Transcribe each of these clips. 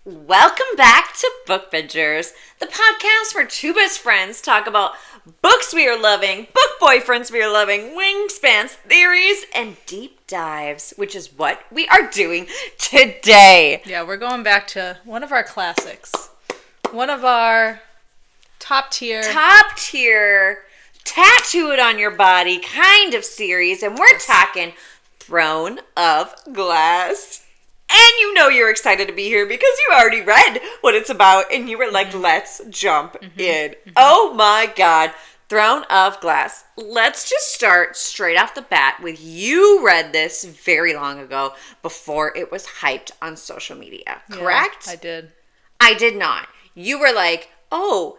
Welcome back to Book Bingers, the podcast where two best friends talk about books we are loving, book boyfriends we are loving, wingspans, theories, and deep dives, which is what we are doing today. Yeah, we're going back to one of our classics. One of our top tier, tattoo it on your body kind of series, and we're talking Throne of Glass. And you know you're excited to be here because you already read what it's about and you were like, let's jump in. Oh my God. Throne of Glass. Let's just start straight off the bat with you read this very long ago before it was hyped on social media, correct? Yeah, I did. I did not. You were like, oh,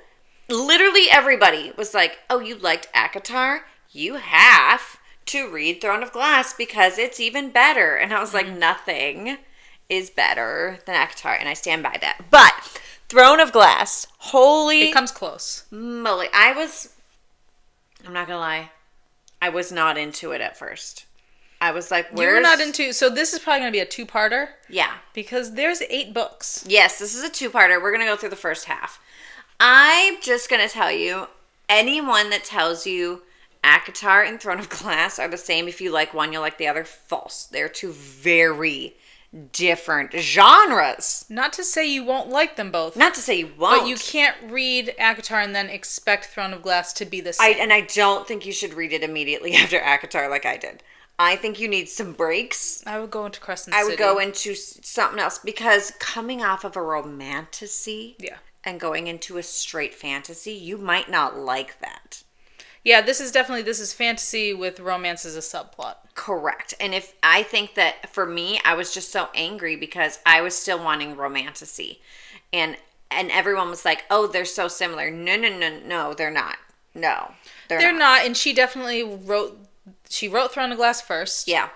literally everybody was like, oh, you liked ACOTAR? You have to read Throne of Glass because it's even better. And I was like, nothing is better than ACOTAR, and I stand by that. But Throne of Glass, holy... It comes close. Moly. I'm not gonna lie, I was not into it at first. I was like, where's... You were not into... So this is probably going to be a two-parter? Yeah. Because there's 8 books. Yes, this is a two-parter. We're gonna go through the first half. I'm just gonna tell you, anyone that tells you ACOTAR and Throne of Glass are the same, if you like one, you'll like the other, false. They're two very different genres. Not to say you won't like them both. Not to say you won't. But you can't read ACOTAR and then expect Throne of Glass to be the same. And I don't think you should read it immediately after ACOTAR like I did. I think you need some breaks. I would go into Crescent City. I would go into something else because coming off of a romantasy and going into a straight fantasy, you might not like that. Yeah, this is fantasy with romance as a subplot. Correct. And if I think that for me, I was just so angry because I was still wanting romantasy. And everyone was like, oh, they're so similar. No, they're not. No, they're not. And she definitely wrote Throne of Glass first. Yeah.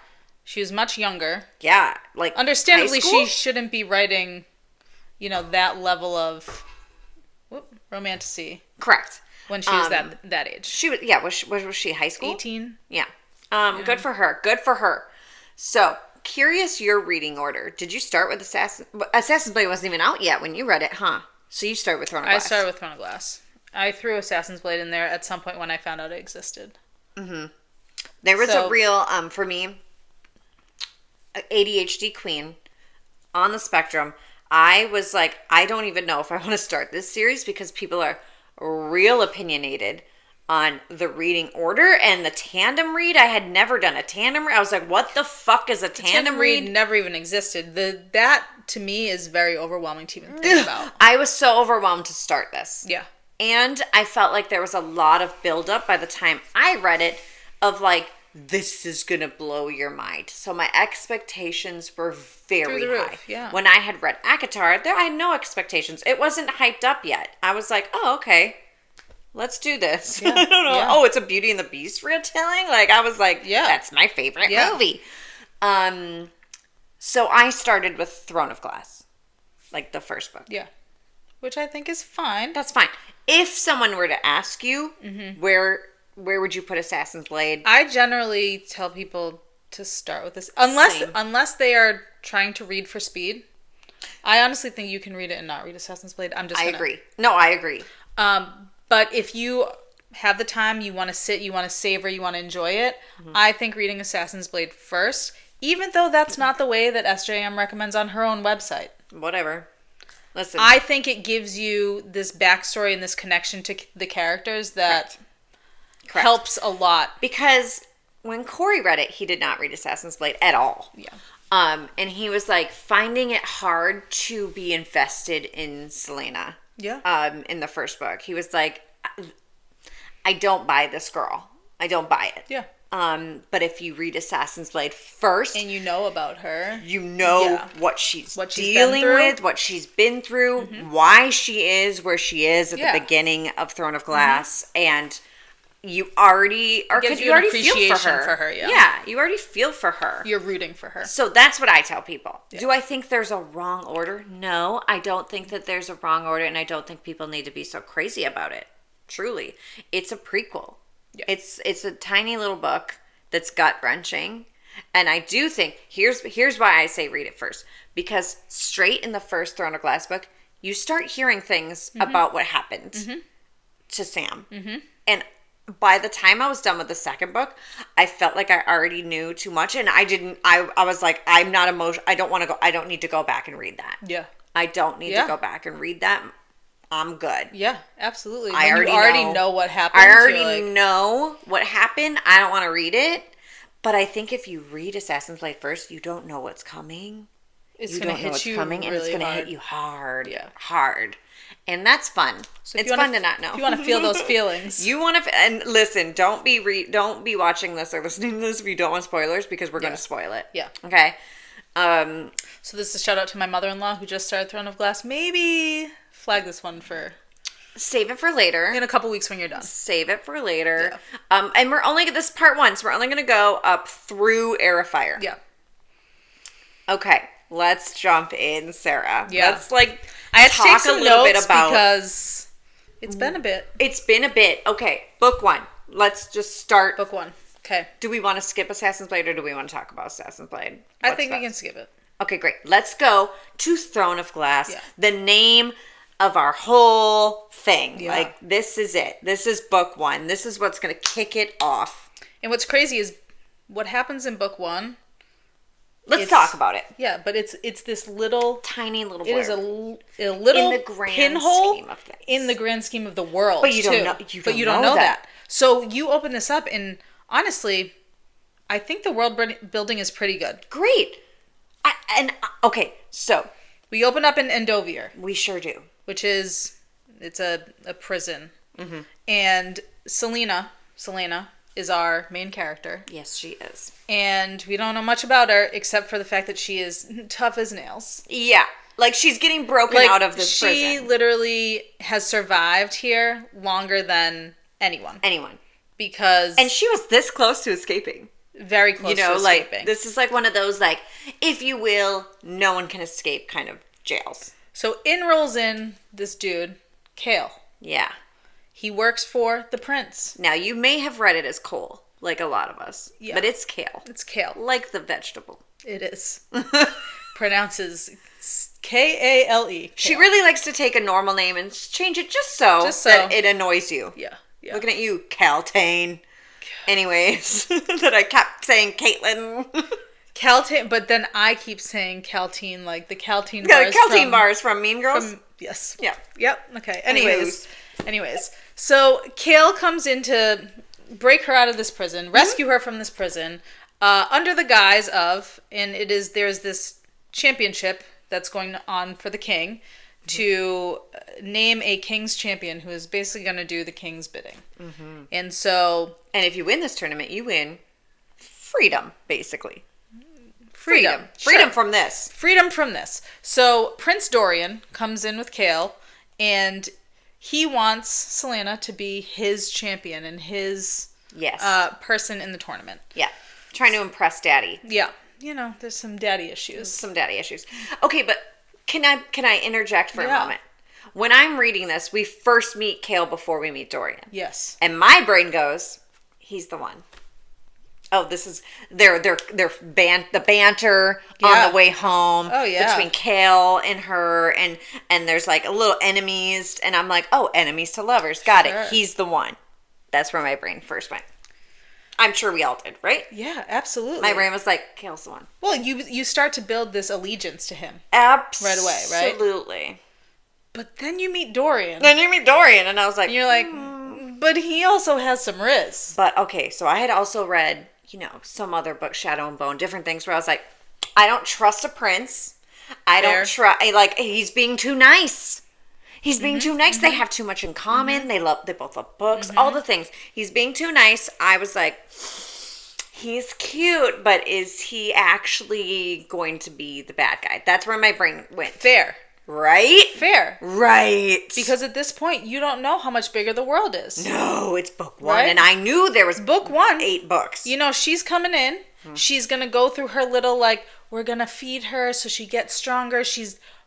She was much younger. Yeah. Like, understandably, she shouldn't be writing, that level of romantasy. Correct. When she was that age. She was, yeah, was she high school? 18. Yeah. Good for her. Good for her. So, curious your reading order. Did you start with Assassin's Blade wasn't even out yet when you read it, huh? So you started with Throne of Glass. I started with Throne of Glass. I threw Assassin's Blade in there at some point when I found out it existed. Mm-hmm. There was a real, for me, ADHD queen on the spectrum. I was like, I don't even know if I want to start this series because people are real opinionated on the reading order and the tandem read. I had never done a tandem read. I was like, what the fuck is a tandem read? Never even existed. That to me is very overwhelming to even think about. I was so overwhelmed to start this. Yeah. And I felt like there was a lot of buildup by the time I read it of like, this is going to blow your mind. So my expectations were very high. Yeah. When I had read ACOTAR, I had no expectations. It wasn't hyped up yet. I was like, oh, okay. Let's do this. Yeah. I don't know. Yeah. Oh, it's a Beauty and the Beast retelling? Like, I was like, that's my favorite movie. So I started with Throne of Glass. Like, the first book. Yeah. Which I think is fine. That's fine. If someone were to ask you, where would you put Assassin's Blade? I generally tell people to start with this. Unless they are trying to read for speed. I honestly think you can read it and not read Assassin's Blade. I agree. No, I agree. But if you have the time, you want to sit, you want to savor, you want to enjoy it, I think reading Assassin's Blade first, even though that's not the way that SJM recommends on her own website. Whatever. Listen. I think it gives you this backstory and this connection to the characters that helps a lot. Because when Corey read it, he did not read Assassin's Blade at all. Yeah. And he was like finding it hard to be invested in Selena. Yeah. In the first book. He was like, I don't buy this girl. I don't buy it. Yeah. But if you read Assassin's Blade first, and you know about her, you know what she's dealing with, what she's been through, why she is where she is at the beginning of Throne of Glass, and you already feel for her. Yeah, you already feel for her. You're rooting for her. So that's what I tell people. Yeah. Do I think there's a wrong order? No, I don't think that there's a wrong order, and I don't think people need to be so crazy about it. Truly, it's a prequel. Yeah. It's a tiny little book that's gut-wrenching, And I do think, here's why I say read it first. Because straight in the first Throne of Glass book, you start hearing things about what happened to Sam. And by the time I was done with the second book, I felt like I already knew too much. And I was like, I'm not emotional. I don't need to go back and read that. Yeah. I don't need to go back and read that. I'm good. Yeah, absolutely. I already know what happened. I already know what happened. I don't want to read it. But I think if you read Assassin's Blade first, you don't know what's coming. It's going to hit you coming, and it's really going to hard. hit you hard. Yeah. Hard. And that's fun. So it's fun to not know. If you want to feel those feelings. You want to, and listen, don't be watching this or listening to this if you don't want spoilers, because we're going to spoil it. Yeah. Okay. So this is a shout out to my mother-in-law who just started Throne of Glass. Maybe flag this one for... Save it for later. In a couple weeks when you're done. Save it for later. Yeah. And this is part 1, so we're only going to go up through Heir of Fire. Yeah. Okay. Let's jump in, Sarah. Yeah. Let's I had to take some notes because it's been a bit. It's been a bit. Okay. Book 1. Let's just start. Book 1. Okay. Do we want to skip Assassin's Blade or do we want to talk about Assassin's Blade? I think we can skip it. Okay, great. Let's go to Throne of Glass. Yeah. The name of our whole thing. Yeah. Like, this is it. This is book 1. This is what's going to kick it off. And what's crazy is what happens in book 1. Let's talk about it. Yeah, but it's this little... Tiny little blurb. It is a little in the grand pinhole scheme of things. In the grand scheme of the world, but you don't know. You don't know that. So you open this up, and honestly, I think the world building is pretty good. Great. Okay, so we open up in Endovier. We sure do. Which is it's a prison, and Selena is our main character. Yes, she is. And we don't know much about her except for the fact that she is tough as nails. Yeah. Like, she's getting broken out of this prison. She literally has survived here longer than anyone. Because... And she was this close to escaping. Very close to escaping. This is like one of those, like, if you will, no one can escape kind of jails. So in rolls in this dude, Kale. Yeah. He works for the prince. Now, you may have read it as Cole, like a lot of us. Yeah. But it's Kale. It's Kale. Like the vegetable. It is. Pronounces Kale. Kale. She really likes to take a normal name and change it just so that it annoys you. Yeah. Looking at you, Caltane. Anyways, that I kept saying Caitlin. Caltane, but then I keep saying Caltine, like the Caltine bars. Caltine bars from Mean Girls? Yes. Yeah. Yep. Okay. Anyways. So Kale comes in to break her out of this prison, rescue her from this prison, under the guise of, and there's this championship that's going on for the king to name a king's champion who is basically going to do the king's bidding. And so... And if you win this tournament, you win freedom, basically. Freedom from this. Freedom from this. So Prince Dorian comes in with Kale, and he wants Selena to be his champion and his person in the tournament. Yeah. Trying to impress daddy. Yeah. There's some daddy issues. Okay, but can I interject for a moment? When I'm reading this, we first meet Kale before we meet Dorian. Yes. And my brain goes, he's the one. Oh, this is the banter on the way home. Oh, yeah. Between Kale and her, and there's like a little enemies, and I'm like, oh, enemies to lovers. Got it. He's the one. That's where my brain first went. I'm sure we all did, right? Yeah, absolutely. My brain was like, Kale's the one. Well, you start to build this allegiance to him. Absolutely. Right away, right? Absolutely. But then you meet Dorian. And I was like... And you're like, but he also has some riz. But, okay, so I had also read, some other books, Shadow and Bone, different things where I was like, I don't trust a prince. I don't trust... Like, he's being too nice. He's being too nice. They have too much in common. They both love books, all the things. He's being too nice. I was like, he's cute, but is he actually going to be the bad guy? That's where my brain went. Fair. Right? Fair. Right. Because at this point, you don't know how much bigger the world is. No, it's book 1. Right? And I knew there was book 1. 8 books. She's coming in. She's going to go through her little, we're going to feed her so she gets stronger.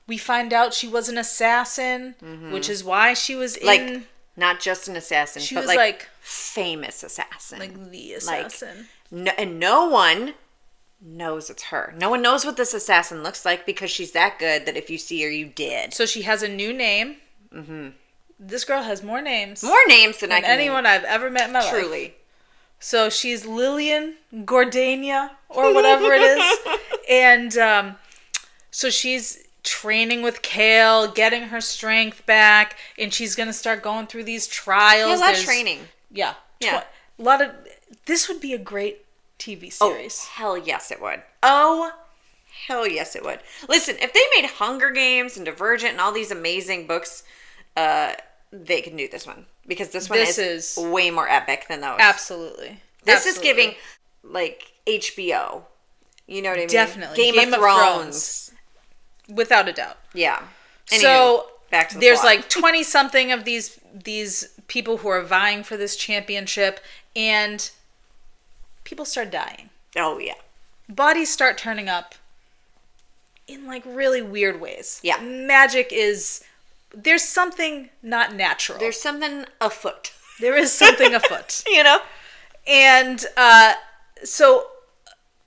We find out she was an assassin, which is why she was in... not just an assassin, she but was famous assassin. Like the assassin. And no one knows it's her. No one knows what this assassin looks like because she's that good that if you see her, you did. So she has a new name. Mm-hmm. This girl has more names. More names than anyone I've ever met in my life. Truly. So she's Lillian Gordania or whatever it is. And so she's training with Kale, getting her strength back, and she's going to start going through these trials. Yeah, a lot of training. Yeah. Yeah. A lot of... This would be a great TV series. Oh, hell yes it would. Oh, hell yes it would. Listen, if they made Hunger Games and Divergent and all these amazing books, they can do this one. Because this one is way more epic than those. Absolutely. This is giving, like, HBO. You know what I mean? Definitely. Game of Thrones. Without a doubt. Yeah. Anywho, so, back to the there's plot. like 20-something of these people who are vying for this championship, and people start dying. Oh, yeah. Bodies start turning up in, like, really weird ways. Yeah. Magic is... There's something not natural. There's something afoot. There is something afoot. You know? And so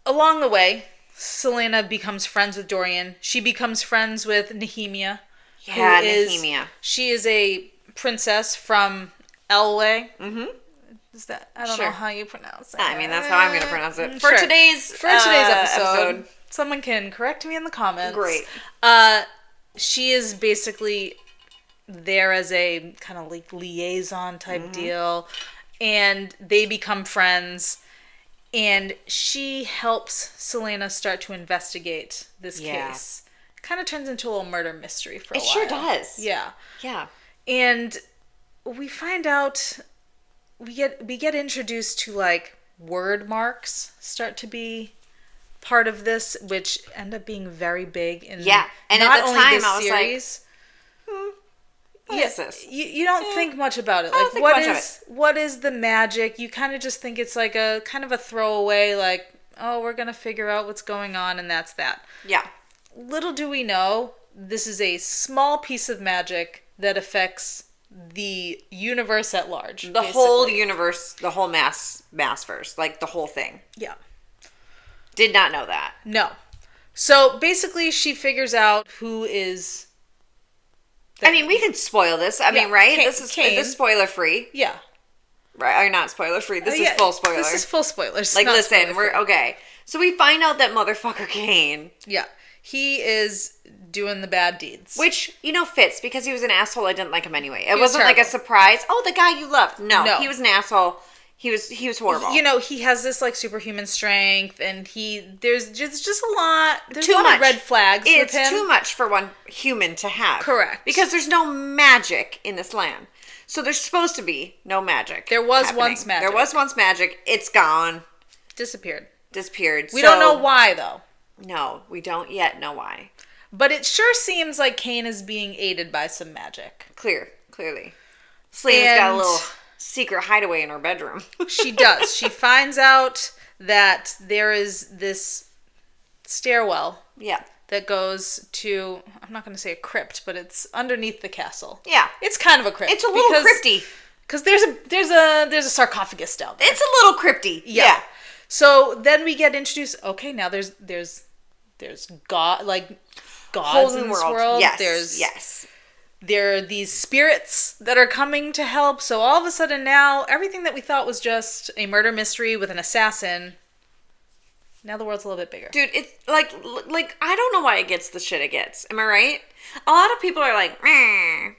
along the way, Selena becomes friends with Dorian. She becomes friends with Nehemia. Yeah, Nehemia. She is a princess from Elway. Mm-hmm. Is that? I don't know how you pronounce it. I mean, that's how I'm going to pronounce it. Sure. For today's episode. Someone can correct me in the comments. Great. She is basically there as a kind of like liaison type deal, and they become friends, and she helps Selena start to investigate this case. Kind of turns into a little murder mystery for a while. It sure does. Yeah. Yeah. And we find out, we get introduced to, like, word marks start to be part of this, which end up being very big in and not at the only time this I was series. What is this? You don't think much about it. I don't Like, think what is the magic? You kind of just think it's like a kind of a throwaway, like, oh, we're gonna figure out what's going on, and that's that. Yeah. Little do we know, this is a small piece of magic that affects the universe at large. The whole universe, the whole massverse, like the whole thing. Yeah. Did not know that. No. So basically she figures out who is... I mean, we can spoil this. I mean, right? This is spoiler free. Yeah. Right? Or not spoiler free. This is full spoiler. This is full spoilers. Like, listen, we're... Okay. So we find out that motherfucker Kane... Yeah. He is doing the bad deeds. Which, fits because he was an asshole. I didn't like him anyway. It wasn't like a surprise. Oh, the guy you loved. No, he was an asshole. He was horrible. He has this, like, superhuman strength, and there's just a lot. There's too a lot much of red flags It's with him. too much for one human to have. Correct. Because there's no magic in this land. So there's supposed to be no magic. There was once magic. There was once magic. It's gone. Disappeared. We don't know why, though. No, we don't yet know why. But it sure seems like Kane is being aided by some magic. Clearly. Selena's got a little secret hideaway in her bedroom. She does. She finds out that there is this stairwell. Yeah. That goes to, I'm not going to say a crypt, but it's underneath the castle. Yeah. It's kind of a crypt. It's a little crypty. Because there's a sarcophagus down there. It's a little crypty. Yeah. So then we get introduced. Okay, now there's God, like gods in this world. Yes. There are these spirits that are coming to help. So all of a sudden now, everything that we thought was just a murder mystery with an assassin, now the world's a little bit bigger. Dude, it's like I don't know why it gets the shit it gets. Am I right? A lot of people are like,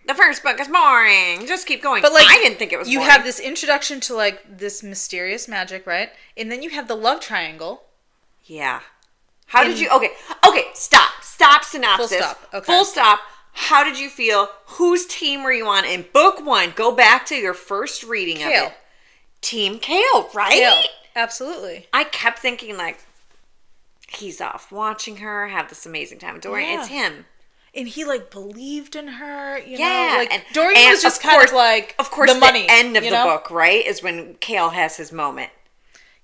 the first book is boring. Just keep going. But like, I didn't think it was boring. You have this introduction to, like, this mysterious magic, right? And then you have the love triangle. Yeah. How did you... Okay, stop. Stop synopsis. Full stop. Okay. Full stop. How did you feel? Whose team were you on in book one? Go back to your first reading of it. Team Kale, right? Kale. Absolutely. I kept thinking, like, he's off watching her, have this amazing time with Dorian. Yeah. It's him. And he, like, believed in her, you know? Like, and Dorian was just kind of like, of course, the money. The end of the book, right, is when Kale has his moment.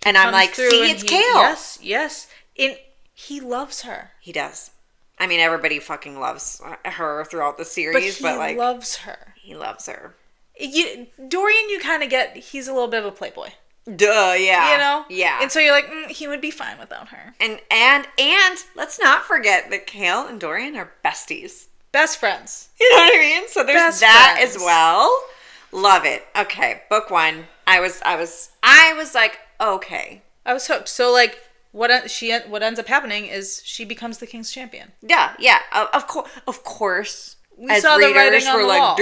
And I'm like, see, it's Kale. Yes. And he loves her. He does. I mean, everybody fucking loves her throughout the series, but like... loves her. He loves her. Dorian, you kind of get, he's a little bit of a playboy. Duh, yeah. You know? Yeah. And so you're like, he would be fine without her. And let's not forget that Kale and Dorian are besties. Best friends. You know what I mean? So there's Best that friends. as well. Love it. Okay, book one. I was like, okay. I was hooked. So like, what ends up happening is she becomes the king's champion. Yeah. Of course. We saw the writing on the wall.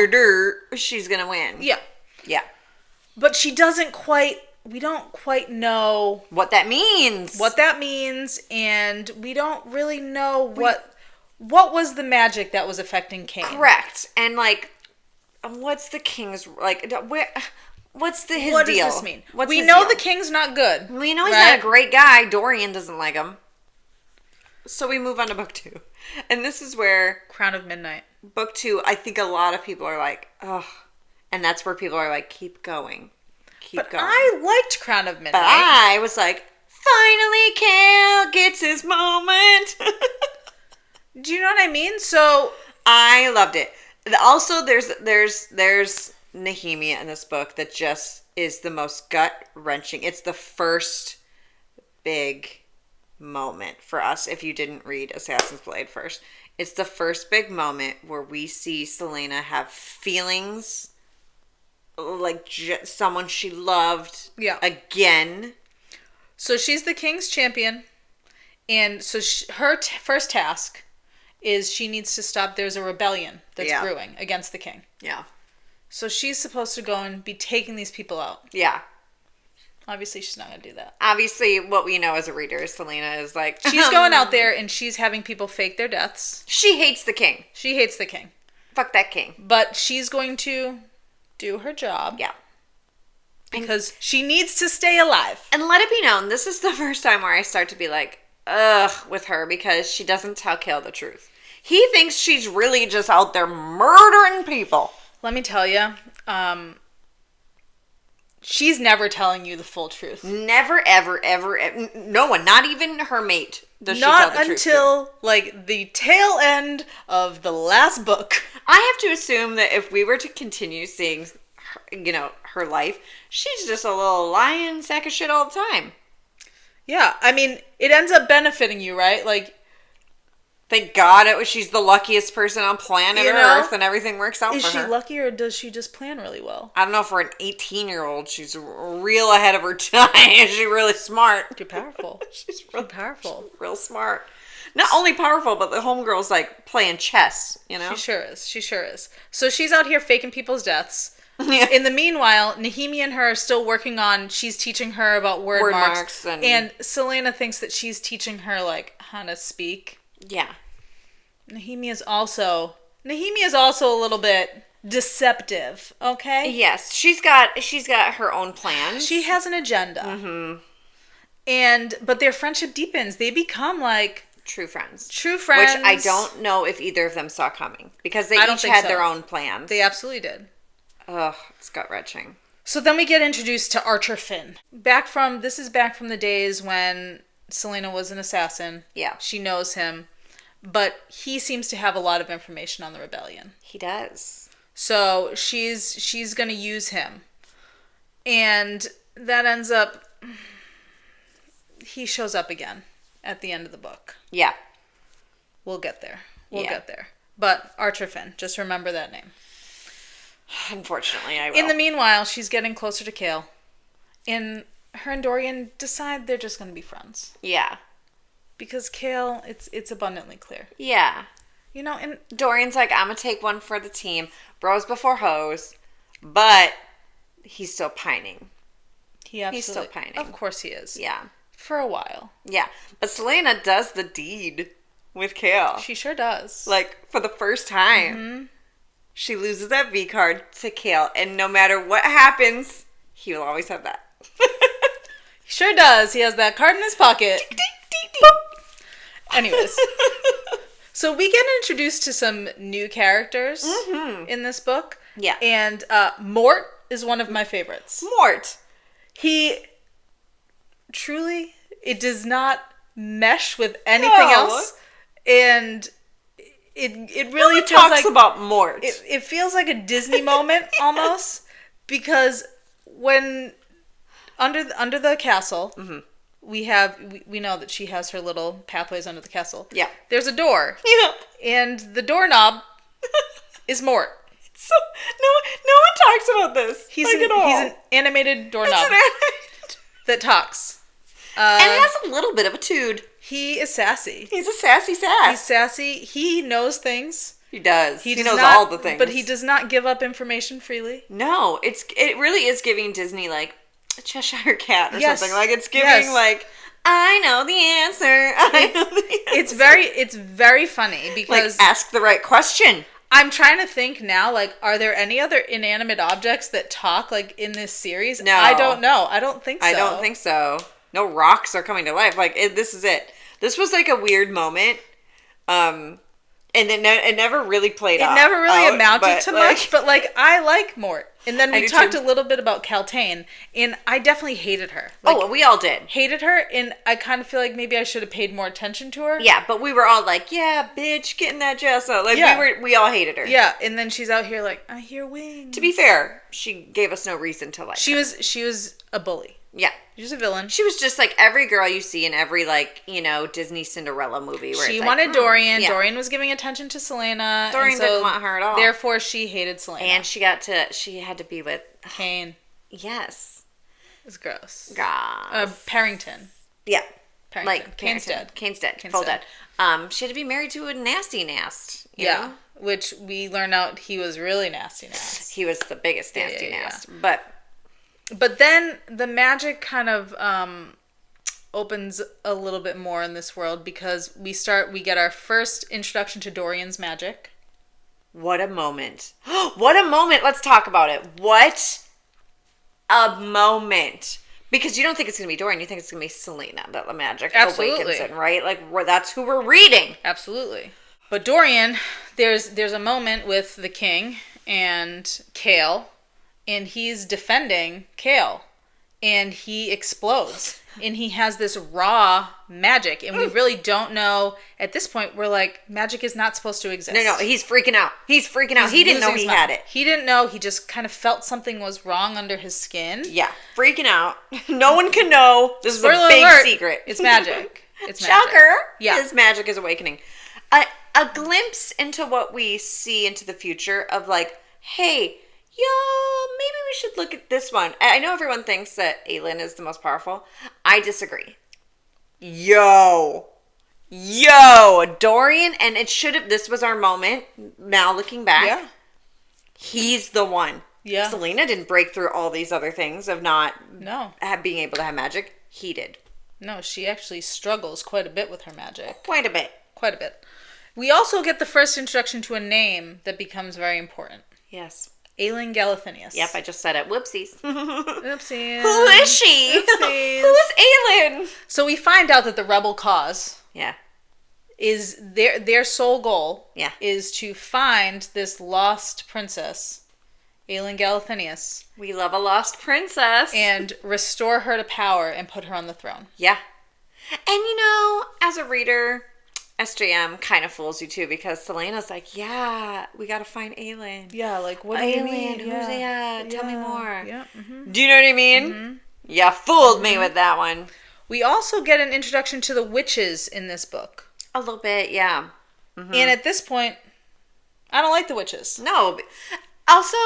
She's gonna win. Yeah. But she doesn't quite. We don't quite know what that means. And we don't really know what was the magic that was affecting Cain. Correct. And like, what's the king's like? What's his deal? What does this mean? We know the king's not good. We know he's not a great guy. Dorian doesn't like him. So we move on to book 2. And this is where... Crown of Midnight. Book 2, I think a lot of people are like, ugh. And that's where people are like, keep going. Keep going. I liked Crown of Midnight. But I was like, finally Cal gets his moment. Do you know what I mean? So... I loved it. Also, there's Nehemia in this book that just is the most gut-wrenching. It's the first big moment for us if you didn't read Assassin's Blade first. It's the first big moment where we see Selena have feelings like someone she loved again. So she's the king's champion, and so her first task is she needs to stop. There's a rebellion that's brewing against the king. Yeah. So she's supposed to go and be taking these people out. Yeah. Obviously, she's not going to do that. Obviously, what we know as a reader is Selena is like... She's going out there and she's having people fake their deaths. She hates the king. She hates the king. Fuck that king. But she's going to do her job. Yeah. Because she needs to stay alive. And let it be known, this is the first time where I start to be like, ugh, with her because she doesn't tell Cale the truth. He thinks she's really just out there murdering people. Let me tell you, she's never telling you the full truth. Never, ever, no one, not even her mate, does she not tell the truth. Not until, like, the tail end of the last book. I have to assume that if we were to continue seeing, her life, she's just a little lying sack of shit all the time. Yeah, I mean, it ends up benefiting you, right? Like, thank God she's the luckiest person on planet Earth and everything works out for her. Is she lucky or does she just plan really well? I don't know, for an 18-year-old, she's real ahead of her time. She's really smart. Too powerful. She's real powerful. She's real smart. Not only powerful, but the homegirl's like playing chess, you know? She sure is. So she's out here faking people's deaths. Yeah. In the meanwhile, Nehemia and her are still working on, she's teaching her about word marks and Selena thinks that she's teaching her, like, how to speak. Yeah. Nehemia is also a little bit deceptive, okay? Yes, she's got her own plans. She has an agenda. Mm-hmm. But their friendship deepens. They become like true friends. Which I don't know if either of them saw coming because they each had their own plans. They absolutely did. Ugh, it's gut-wrenching. So then we get introduced to Archer Finn. This is back from the days when Selena was an assassin. Yeah. She knows him. But he seems to have a lot of information on the rebellion. He does. So she's going to use him. And that ends up... He shows up again at the end of the book. Yeah. We'll get there. We'll get there. But Archer Finn, just remember that name. Unfortunately, I will. In the meanwhile, she's getting closer to Cale. And her and Dorian decide they're just going to be friends. Yeah. Because Cale, it's abundantly clear. Yeah. And Dorian's like, I'm going to take one for the team. Bros before hoes. But he's still pining. He's still pining. Of course he is. Yeah. For a while. Yeah. But Selena does the deed with Cale. She sure does. Like, for the first time. Mm-hmm. She loses that V card to Cale. And no matter what happens, he will always have that. He sure does. He has that card in his pocket. Ding, ding, ding, ding. Anyways. So we get introduced to some new characters in this book. Yeah. And Mort is one of my favorites. Mort. He truly, it does not mesh with anything else. And it really feels talks like... about Mort. It feels like a Disney moment almost. Because when under the castle, we know that she has her little pathways under the castle. Yeah. There's a door. Yeah. And the doorknob is Mort. So no one talks about this. He's an animated doorknob that talks. And has a little bit of a tood. He is sassy. He's a sassy sass. He's sassy. He knows things. He does. He knows not, all the things. But he does not give up information freely. No, it really is giving Disney like a Cheshire Cat or something. Like it's giving like I know the answer. I know the answer. It's very funny because like ask the right question. I'm trying to think now, like, are there any other inanimate objects that talk, like, in this series? No. I don't know. I don't think so. I don't think so. No rocks are coming to life. Like, this is it. This was, like, a weird moment. And then it never really played out. It never really amounted to like, much, but, like, I like Mort. And then we talked too. a little bit about Caltaine, and I definitely hated her. Like, we all did. Hated her, and I kind of feel like maybe I should have paid more attention to her. Yeah, but we were all like, yeah, bitch, get in that dress up. Like, we all hated her. Yeah, and then she's out here like, I hear wings. To be fair, she gave us no reason to like her. She was a bully. Yeah. She was a villain. She was just like every girl you see in every, like, you know, Disney Cinderella movie. Where she it's wanted like, Dorian. Yeah. Dorian was giving attention to Selena. Dorian didn't want her at all. Therefore, she hated Selena. And she had to be with Kane. Yes. It was gross. God. Parrington. Yeah. Parrington. Like Kane's dead. Kane's dead. Kane's Full dead. dead. She had to be married to a nasty nast. You know? Which we learned out he was really nasty nast. He was the biggest nasty nast. Yeah. But then the magic kind of opens a little bit more in this world because we get our first introduction to Dorian's magic. What a moment. What a moment. Let's talk about it. What a moment. Because you don't think it's going to be Dorian. You think it's going to be Selena that the magic awakens in, right? Like, that's who we're reading. Absolutely. But Dorian, there's a moment with the king and Kale, and he's defending Kale, and he explodes, and he has this raw magic, and we really don't know. At this point, we're like, magic is not supposed to exist. No, he's freaking out. He didn't know he had it. He didn't know. He just kind of felt something was wrong under his skin. Yeah, freaking out. No one can know. This is a Spoiler big alert, secret. It's magic. It's magic. Shocker. Yeah. His magic is awakening. A glimpse into what we see into the future of like, hey, y'all, maybe we should look at this one. I know everyone thinks that Aelin is the most powerful. I disagree. Yo, Dorian, and this was our moment. Now looking back, he's the one. Yeah. Selena didn't break through all these other things of not being able to have magic. He did. No, she actually struggles quite a bit with her magic. Quite a bit. We also get the first introduction to a name that becomes very important. Yes. Aelin Galathinius. Yep, I just said it. Whoopsies. Oopsies. Who is she? Oopsies. Who is Aelin? So we find out that the rebel cause Yeah. is their sole goal Yeah. is to find this lost princess, Aelin Galathinius. We love a lost princess. And restore her to power and put her on the throne. Yeah. And you know, as a reader, SJM kind of fools you too because Selena's like, yeah, we got to find Aelin. Yeah, like, what do you mean? Who's that? Tell me more. Yeah. Mm-hmm. Do you know what I mean? Mm-hmm. Yeah, fooled me with that one. We also get an introduction to the witches in this book. A little bit, yeah. Mm-hmm. And at this point, I don't like the witches. No. Also,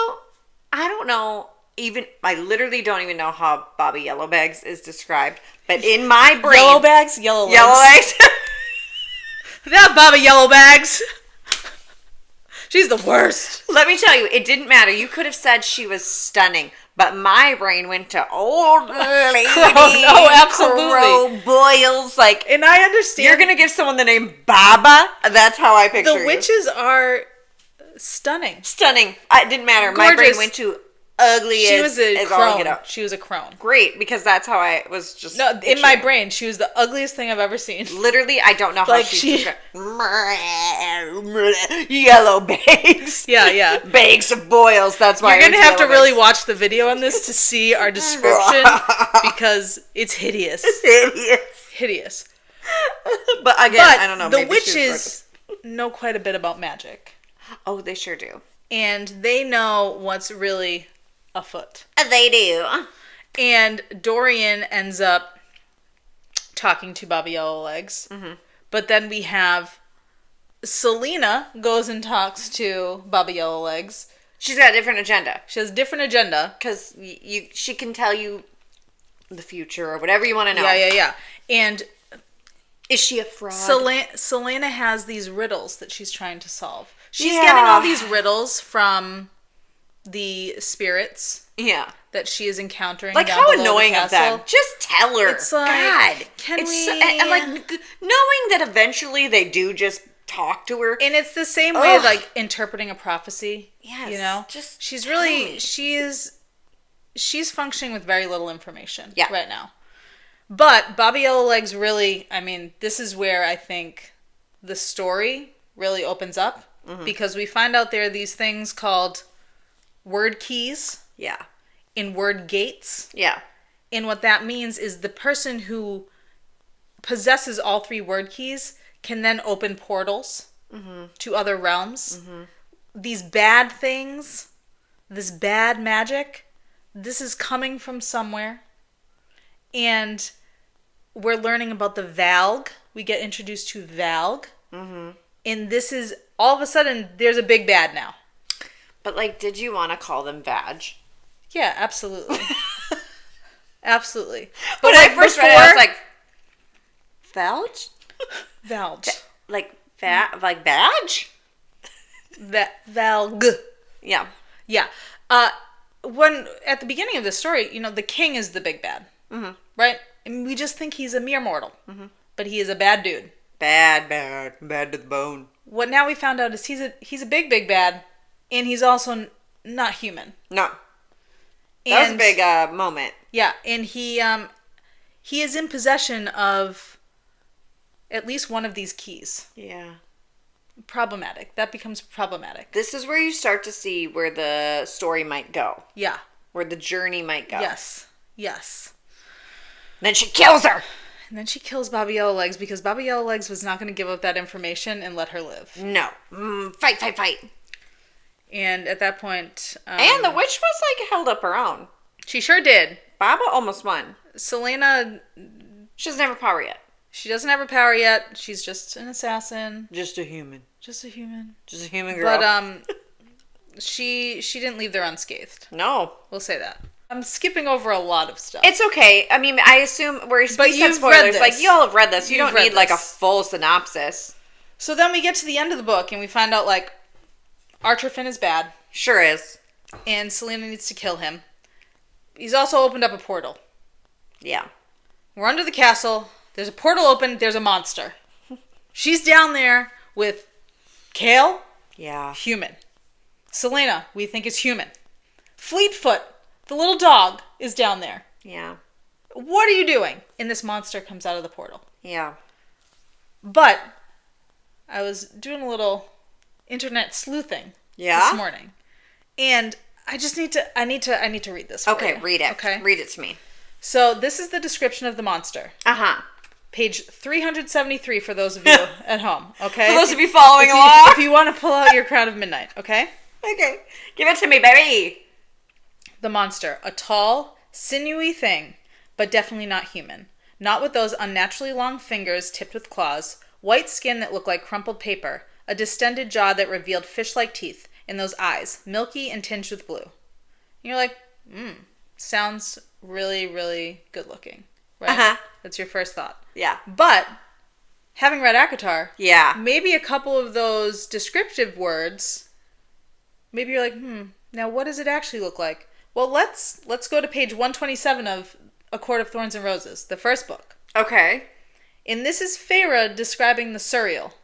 I don't know. I literally don't even know how Bobby Yellowbags is described. But in my brain... Yellowbags? Yellow legs. Yellowbags? That Bobby Yellowbags. She's the worst. Let me tell you, it didn't matter. You could have said she was stunning, but my brain went to old lady. No, absolutely. Crow boils. Like, and I understand. You're gonna give someone the name Baba. That's how I picture the witches are stunning. Stunning. It didn't matter. Gorgeous. My brain went to ugly she as, was a as crone. all get up. She was a crone. Great, because that's how I was just. No, in my brain, she was the ugliest thing I've ever seen. Literally, I don't know how like she's yellow bags. Yeah. Bags of boils. That's why you're gonna have to really watch the video on this to see our description because it's hideous. Hideous. But again, I don't know. The witches know quite a bit about magic. Oh, they sure do. And they know what's really afoot. They do. And Dorian ends up talking to Baba Yellowlegs. Mm-hmm. But then we have Selena goes and talks to Baba Yellowlegs. She's got a different agenda. She has a different agenda. Because she can tell you the future or whatever you want to know. Yeah. And is she a fraud? Selena has these riddles that she's trying to solve. She's getting all these riddles from the spirits. Yeah. That she is encountering. Like, down how below annoying the of them. Just tell her. It's like, God. Can we... And like, knowing that eventually they do just talk to her. And it's the same way, like, interpreting a prophecy. Yes. You know? Just she's really... She's functioning with very little information right now. But Baba Yellowlegs really... I mean, this is where I think the story really opens up. Mm-hmm. Because we find out there are these things called word keys. Yeah. In word gates. Yeah. And what that means is the person who possesses all three word keys can then open portals to other realms. Mm-hmm. These bad things, this bad magic, this is coming from somewhere. And we're learning about the Valg. We get introduced to Valg. Mm-hmm. And this is, all of a sudden, there's a big bad now. But, like, did you want to call them Vag? Yeah, absolutely. Absolutely. But when I first read it, I was like, Valge? Valge. Like badge? Valg. Yeah. Yeah. When, at the beginning of the story, you know, the king is the big bad. Mm-hmm. Right? And we just think he's a mere mortal. Mm-hmm. But he is a bad dude. Bad to the bone. What now we found out is he's a big bad, and he's also not human. No. That was a big moment. Yeah, and he is in possession of at least one of these keys. Yeah. Problematic. That becomes problematic. This is where you start to see where the story might go. Yeah. Where the journey might go. Yes. Then she kills her. And then she kills Baba Yellowlegs because Baba Yellowlegs was not going to give up that information and let her live. No. Fight. And at that point... and the witch was, like, held up her own. She sure did. Baba almost won. Selena... She doesn't have her power yet. She doesn't have her power yet. She's just an assassin. Just a human. Just a human girl. But, she didn't leave there unscathed. No. We'll say that. I'm skipping over a lot of stuff. It's okay. I mean, I assume we said spoilers. Like, you all have read this. You don't need, like, a full synopsis. So then we get to the end of the book and we find out, like, Archer Finn is bad. Sure is. And Selena needs to kill him. He's also opened up a portal. Yeah. We're under the castle. There's a portal open. There's a monster. She's down there with Kale. Yeah. Human. Selena, we think is human. Fleetfoot, the little dog, is down there. Yeah. What are you doing? And this monster comes out of the portal. Yeah. But I was doing a little internet sleuthing this morning. And I just need to read this for you. Read it. Okay. Read it to me. So this is the description of the monster. Uh-huh. Page 373 for those of you at home, okay? For those of you following along. If you want to pull out your Crown of Midnight, okay? Okay. Give it to me, baby. The monster. A tall, sinewy thing, but definitely not human. Not with those unnaturally long fingers tipped with claws, white skin that looked like crumpled paper, a distended jaw that revealed fish-like teeth, and those eyes, milky and tinged with blue. And you're like, sounds really, really good looking. Right? Uh-huh. That's your first thought. Yeah. But, having read ACOTAR, yeah, maybe a couple of those descriptive words, maybe you're like, now what does it actually look like? Well, let's go to page 127 of A Court of Thorns and Roses, the first book. Okay. And this is Feyre describing the Suriel.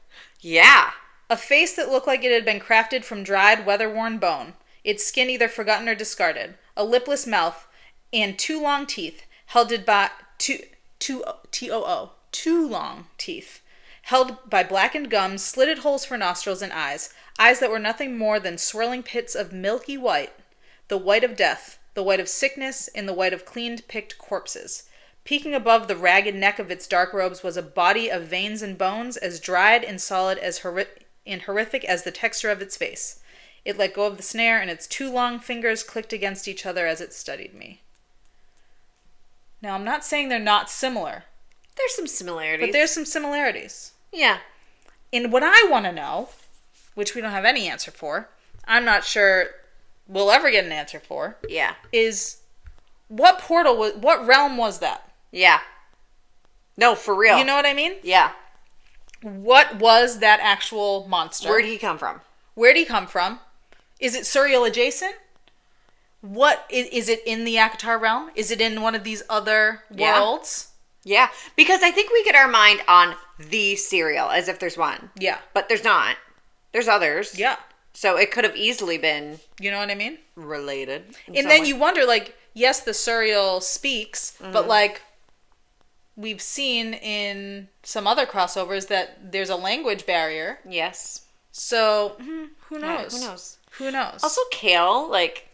Yeah. A face that looked like it had been crafted from dried, weather-worn bone, its skin either forgotten or discarded, a lipless mouth, and two long teeth, held by two long teeth, held by blackened gums, slitted holes for nostrils and eyes that were nothing more than swirling pits of milky white, the white of death, the white of sickness, and the white of clean-picked corpses. Peeking above the ragged neck of its dark robes was a body of veins and bones, as dried and solid and horrific as the texture of its face. It let go of the snare, and its two long fingers clicked against each other as it studied me. Now, I'm not saying they're not similar, There's some similarities. but there's some similarities. Yeah. And what I want to know, which we don't have any answer for, I'm not sure we'll ever get an answer for, Yeah. is what realm was that? Yeah. No, for real. You know what I mean? Yeah. What was that actual monster? Where'd he come from? Where'd he come from? Is it Suriel adjacent? What is it in the Akatar realm? Is it in one of these other worlds? Yeah. Because I think we get our mind on the serial as if there's one. Yeah. But there's not. There's others. Yeah. So it could have easily been You know what I mean? related. And then you wonder, like, yes, the Suriel speaks, but like we've seen in some other crossovers that there's a language barrier. Yes. So who knows? Yeah, who knows? Who knows? Also, Kale, like,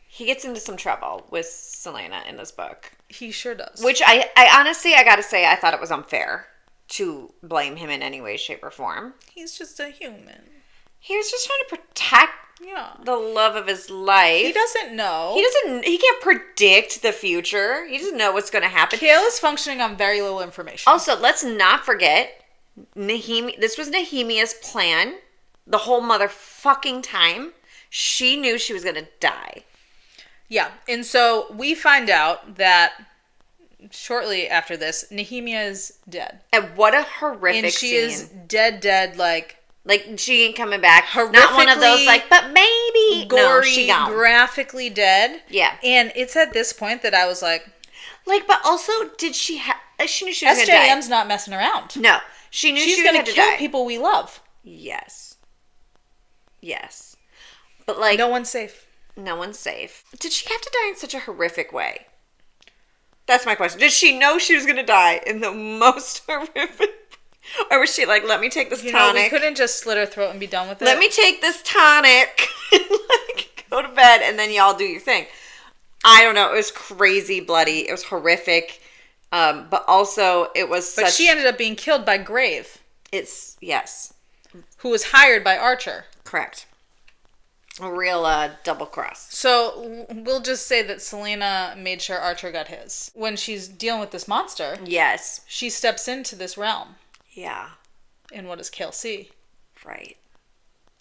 he gets into some trouble with Selena in this book. He sure does. Which I honestly, I gotta say, I thought it was unfair to blame him in any way, shape, or form. He's just a human. He was just trying to protect the love of his life. He doesn't know. He can't predict the future. He doesn't know what's going to happen. Kale is functioning on very little information. Also, let's not forget, this was Nehemia's plan the whole motherfucking time. She knew she was going to die. Yeah, and so we find out that shortly after this, Nehemia is dead. And what a horrific And she scene. is dead, like she ain't coming back. Not one of those, like, but maybe. gory, no, she gone. graphically dead. Yeah. And it's at this point that I was like... Like, but also, did she she knew she was going to die. SJM's not messing around. No. She knew She's she was going to kill people we love. Yes. Yes. But, like... No one's safe. No one's safe. Did she have to die in such a horrific way? That's my question. Did she know she was going to die in the most horrific... Or was she like, let me take this tonic. We couldn't just slit her throat and be done with it. Let me take this tonic and, like, go to bed, and then y'all do your thing. I don't know. It was crazy bloody. It was horrific. But also, it was But she ended up being killed by Grave. Yes. Who was hired by Archer. Correct. A real double cross. So we'll just say that Selena made sure Archer got his. When she's dealing with this monster, Yes. she steps into this realm. Yeah. And what does Kale see? Right.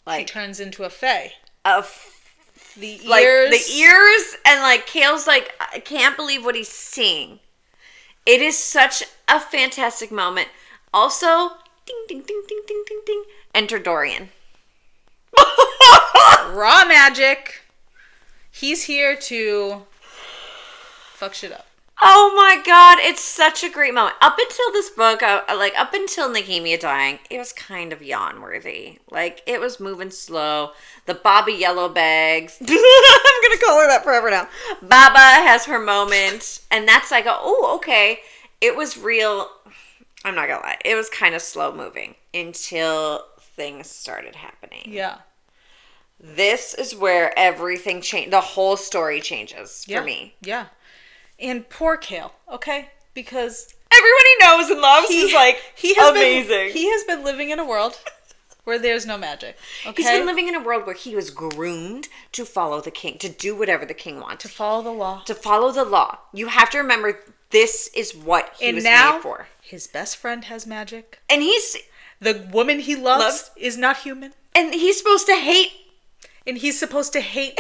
She turns into a fae. The ears. Like, the ears, and, like, Kale's like, I can't believe what he's seeing. It is such a fantastic moment. Also, ding, ding, ding, ding, ding, ding, ding. Enter Dorian. Raw magic. He's here to fuck shit up. Oh my god, it's such a great moment. Up until this book, up until Nehemia dying, it was kind of yawn-worthy. Like, it was moving slow. The Baba Yellow Bags. I'm gonna call her that forever now. Baba has her moment. And that's like, oh, okay. It was real. I'm not gonna lie. It was kind of slow moving until things started happening. Yeah. This is where everything changed. The whole story changes for me. Yeah. And poor Kale, okay? Because everyone he knows and loves is like amazing. He has been living in a world where there's no magic. Okay? He's been living in a world where he was groomed to follow the king, to do whatever the king wants. To follow the law. To follow the law. You have to remember, this is what he was made for. His best friend has magic. And the woman he loves is not human. And he's supposed to hate. And he's supposed to hate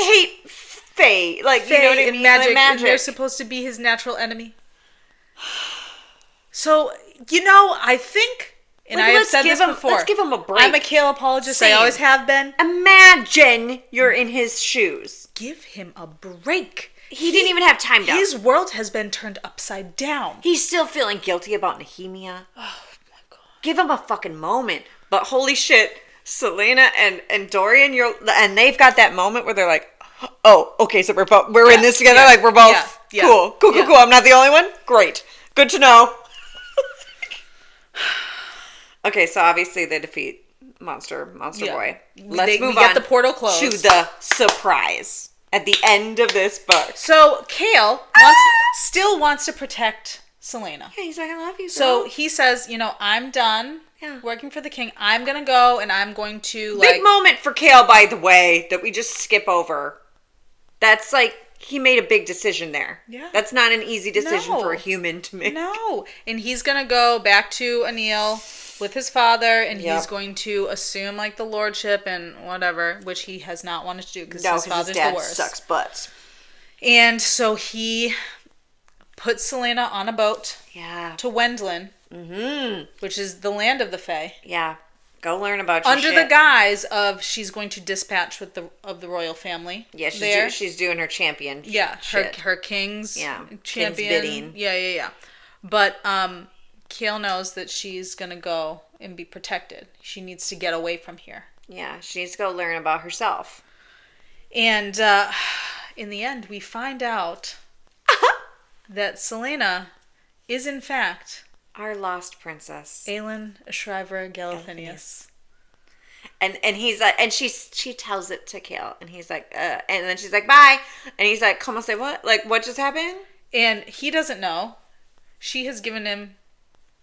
Fae, like, Fae, you know what I mean? Magic, magic. And they're supposed to be his natural enemy. So, I think, and I have said this before. Let's give him a break. I'm a Kale apologist. I always have been. Imagine you're in his shoes. Give him a break. He didn't even have time to. His world has been turned upside down. He's still feeling guilty about Nehemia. Oh, my God. Give him a fucking moment. But holy shit, Selena and Dorian, and they've got that moment where they're like, oh, okay, so we're in this together. Like, we're both cool. I'm not the only one. Great, good to know. Okay, so obviously they defeat Monster Boy. Let's move on. Get the portal closed to the surprise at the end of this book. So Kale still wants to protect Selena. Yeah, he's like, I love you. So he says, I'm done. Yeah. Working for the king. I'm going to go and I'm going to big moment for Kale, by the way, that we just skip over. That's like he made a big decision there. Yeah. That's not an easy decision for a human to make. No. And he's going to go back to Anil with his father, and Yep. he's going to assume like the lordship and whatever, which he has not wanted to do because No, his because father's his dad the worst. sucks butts. And so he puts Selena on a boat to Wendlin, which is the land of the Fae. Yeah. Go learn about your Under shit. the guise of she's going to dispatch with the royal family. Yeah, she's doing her champion. Yeah, shit. her king's King's champion. bidding. Yeah. But Kale knows that she's gonna go and be protected. She needs to get away from here. Yeah, she needs to go learn about herself. And in the end, we find out that Selena is in fact Our lost princess. Aelin Shriver Galathinius. And he's like, and she tells it to Kale, and he's like, and then she's like, bye, and he's like, come on, say what? Like, what just happened? And he doesn't know. She has given him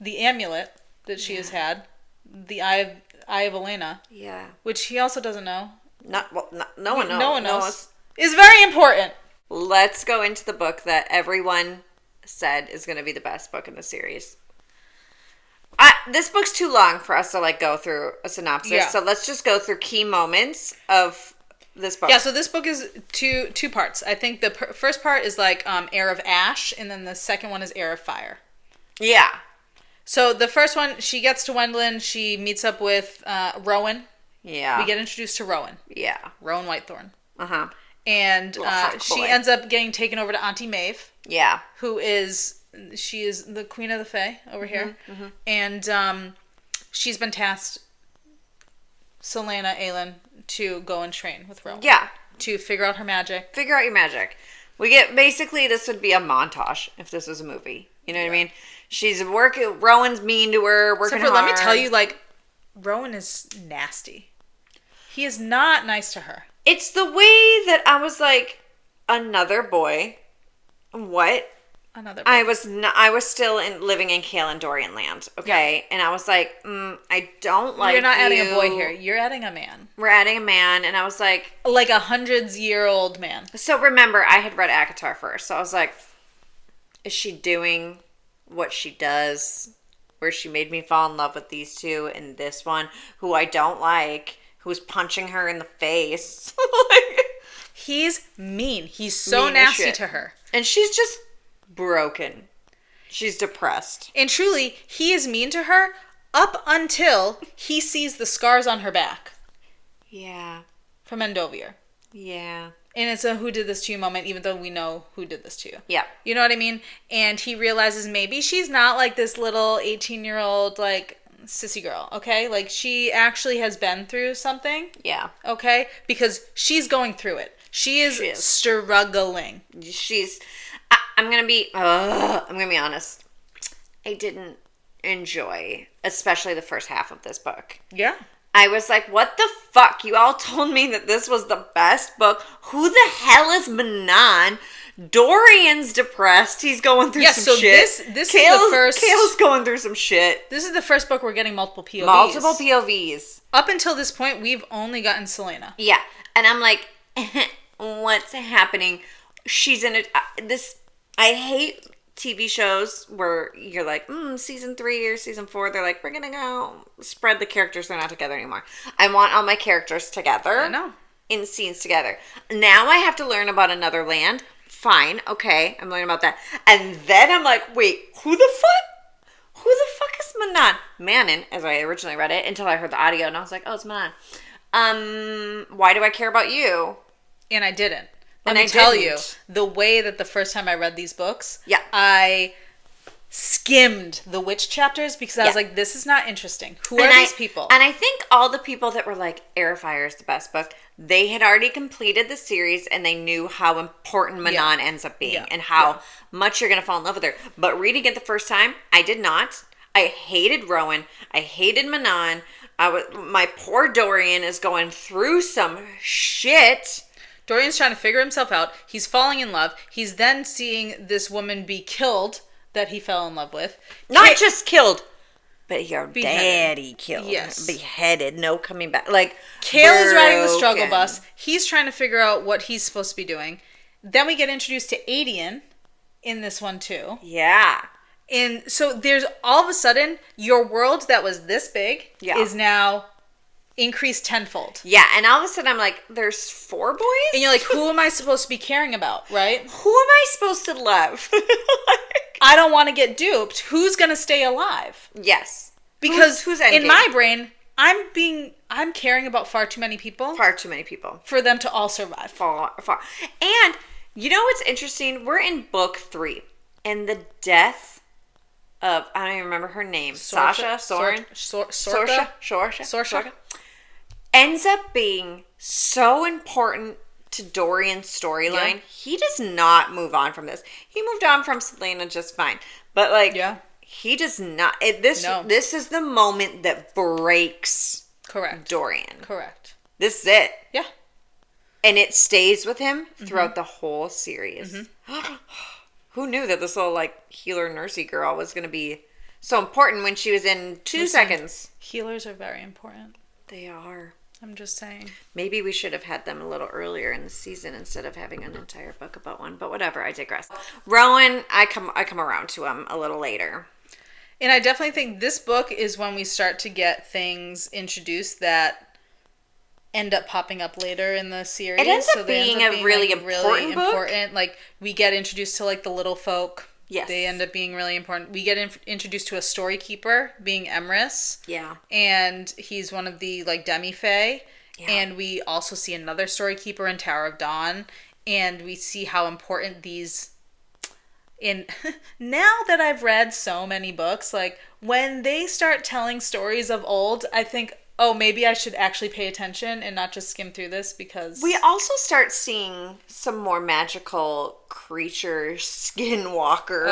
the amulet that she has had, the Eye of Elena. Yeah. Which he also doesn't know. No one knows. No one knows. Is very important. Let's go into the book that everyone said is going to be the best book in the series. This book's too long for us to like go through a synopsis, Yeah. so let's just go through key moments of this book. Yeah, so this book is two parts. I think the first part is like Heir of Ash, and then the second one is Heir of Fire. Yeah. So the first one, she gets to Wendlin, she meets up with Rowan. Yeah. We get introduced to Rowan. Yeah. Rowan Whitethorn. Uh-huh. And hot she boy. ends up getting taken over to Auntie Maeve. Yeah. Who is, she is the queen of the Fae over here. Mm-hmm. And she's been tasked, Selena Aelin, to go and train with Rowan. Yeah. To figure out her magic. Figure out your magic. We get, basically, this would be a montage if this was a movie. You know what I mean? She's working, Rowan's mean to her, working Except for, hard. let me tell you, like, Rowan is nasty. He is not nice to her. It's the way that I was like, another boy. What? Another boy. I was still living in Kale and Dorian land, okay? Yeah. And I was like, I don't like You're not adding you. a boy here. You're adding a man. We're adding a man, and I was like... Like 100-year-old man. So remember, I had read ACOTAR first, so I was like, is she doing what she does? Where she made me fall in love with these two, and this one, who I don't like, who's punching her in the face. Like, he's mean. He's so mean nasty shit. to her. And she's just broken. She's depressed. And truly, he is mean to her up until he sees the scars on her back. Yeah. From Endovier. Yeah. And it's a who did this to you moment, even though we know who did this to you. Yeah. You know what I mean? And he realizes maybe she's not like this little 18-year-old, like, sissy girl, okay? Like, she actually has been through something. Yeah. Okay? Because she's going through it. She is struggling. I'm gonna be honest. I didn't enjoy, especially the first half of this book. Yeah. I was like, what the fuck? You all told me that this was the best book. Who the hell is Manon? Dorian's depressed. He's going through some shit. This is the first... Kale's going through some shit. This is the first book we're getting multiple POVs. Multiple POVs. Up until this point, we've only gotten Selena. Yeah. And I'm like, what's happening? She's in this... I hate TV shows where you're like, season 3 or season 4, they're like, we're gonna go spread the characters, they're not together anymore. I want all my characters together. I know. In scenes together. Now I have to learn about another land. Fine, okay, I'm learning about that. And then I'm like, wait, who the fuck? Who the fuck is Manon? Manon, as I originally read it, until I heard the audio, and I was like, oh, it's Manon. Why do I care about you? And I didn't. Let me tell you, the way that the first time I read these books, I skimmed the witch chapters because I was like, this is not interesting. Who are these people? And I think all the people that were like, Heir of Fire is the best book, they had already completed the series and they knew how important Manon ends up being and how much you're going to fall in love with her. But reading it the first time, I did not. I hated Rowan. I hated Manon. My poor Dorian is going through some shit. Dorian's trying to figure himself out. He's falling in love. He's then seeing this woman be killed that he fell in love with. Not just killed, but your daddy killed. Yes. Beheaded. No coming back. Like, Kale is riding the struggle bus. He's trying to figure out what he's supposed to be doing. Then we get introduced to Adian in this one too. Yeah. And so there's all of a sudden your world that was this big is now increased tenfold. Yeah, and all of a sudden I'm like, there's 4 boys? And you're like, who am I supposed to be caring about, right? Who am I supposed to love? I don't want to get duped. Who's going to stay alive? Yes. Because who's in my brain, I'm caring about far too many people. Far too many people. For them to all survive. Far. And you know what's interesting? We're in book 3. And the death of, I don't even remember her name. Sasha? Soren? Sorsha? Ends up being so important to Dorian's storyline. Yeah. He does not move on from this. He moved on from Selena just fine. But he does not. This is the moment that breaks Dorian. Correct. This is it. Yeah. And it stays with him throughout the whole series. Mm-hmm. Who knew that this little healer nursey girl was going to be so important when she was in 2 seconds? Healers are very important. They are. I'm just saying. Maybe we should have had them a little earlier in the season instead of having an entire book about one. But whatever, I digress. Rowan, I come around to him a little later. And I definitely think this book is when we start to get things introduced that end up popping up later in the series. It ends up being a really important book. Like, we get introduced to the little folk. Yes. They end up being really important. We get introduced to a story keeper, being Emrys. Yeah. And he's one of the demi-fae. Yeah. And we also see another story keeper in Tower of Dawn. And we see how important these... And now that I've read so many books, when they start telling stories of old, I think, oh, maybe I should actually pay attention and not just skim through this, because... We also start seeing some more magical creature, skinwalker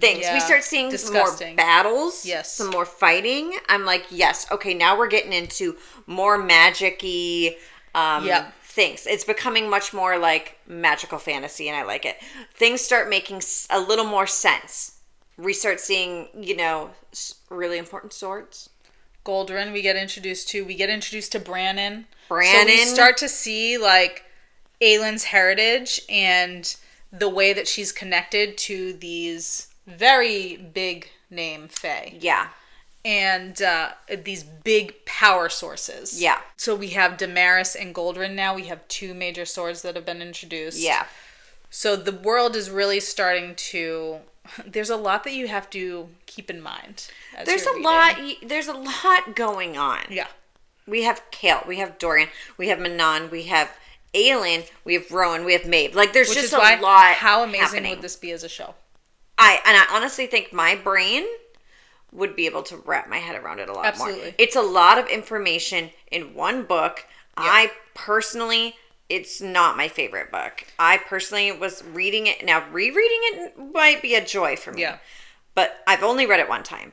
things. Yeah. We start seeing some more battles, some more fighting. I'm like, yes, okay, now we're getting into more magic-y things. It's becoming much more like magical fantasy, and I like it. Things start making a little more sense. We start seeing, really important swords. Goldrin we get introduced to Brannon. So we start to see Aylin's heritage and the way that she's connected to these very big name fae. Yeah. And these big power sources. Yeah. So we have Damaris and Goldrin now. We have 2 major swords that have been introduced. Yeah. So the world is really starting to... There's a lot that you have to keep in mind. There's a lot going on. Yeah. We have Kale, we have Dorian, we have Manon, we have Aylin, we have Rowan, we have Maeve. There's just a lot. How amazing happening. Would this be as a show? I honestly think my brain would be able to wrap my head around it a lot more. It's a lot of information in one book. Yeah. I personally... It's not my favorite book. I personally was reading it. Now, rereading it might be a joy for me. Yeah. But I've only read it one time.